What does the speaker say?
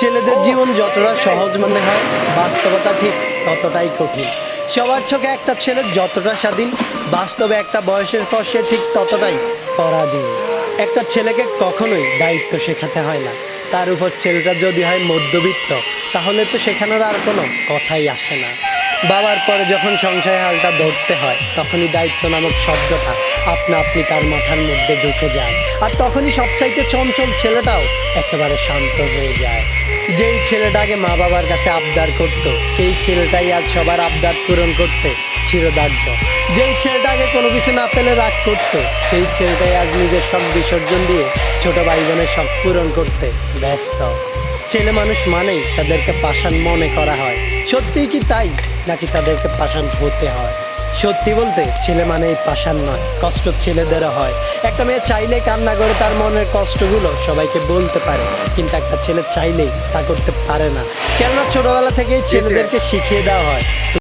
ছেলেদের জীবন যতটা সহজ মনে হয়, বাস্তবতা ঠিক ততটাই কঠিন। সবার চোখে একটা ছেলে যতটা স্বাধীন, বাস্তবে একটা বয়সের পর সে ঠিক ততটাই পরাধীন। একটা ছেলেকে কখনোই দায়িত্ব শেখাতে হয় না। তার উপর ছেলেটা যদি হয় মধ্যবিত্ত, তাহলে তো সেখানের আর কোনো কথাই আসে না। বাবার পরে যখন সংসারের হালটা ধরতে হয়, তখনই দায়িত্ব নামক শব্দটা আপনা আপনি তার মাথার মধ্যে ঢুকে যায়। আর তখনই সবচাইতে চঞ্চল ছেলেটাও একেবারে শান্ত হয়ে যায়। যেই ছেলেটাকে মা বাবার কাছে আবদার করত, সেই ছেলেটাই আজ সবার আবদার পূরণ করতে চিরদার্য। যেই ছেলেটাকে কোনো কিছু না পেলে রাগ করতো, সেই ছেলেটাই আজ নিজের শখ বিসর্জন দিয়ে ছোট ভাই বোনের শখ পূরণ করতে ব্যস্ত। ছেলে মানুষ মানেই তাদেরকে পাষাণ মনে করা হয়। সত্যিই কি তাই, নাকি তাদেরকে পাষাণ হতে হয়? সত্যি বলতে ছেলে মানেই পাষাণ নয়, কষ্ট ছেলেদেরও হয়। একটা মেয়ে চাইলে কান্না করে তার মনের কষ্টগুলো সবাইকে বলতে পারে, কিন্তু একটা ছেলে চাইলেই তা করতে পারে না। কেননা ছোটবেলা থেকেই ছেলেদেরকে শিখিয়ে দেওয়া হয়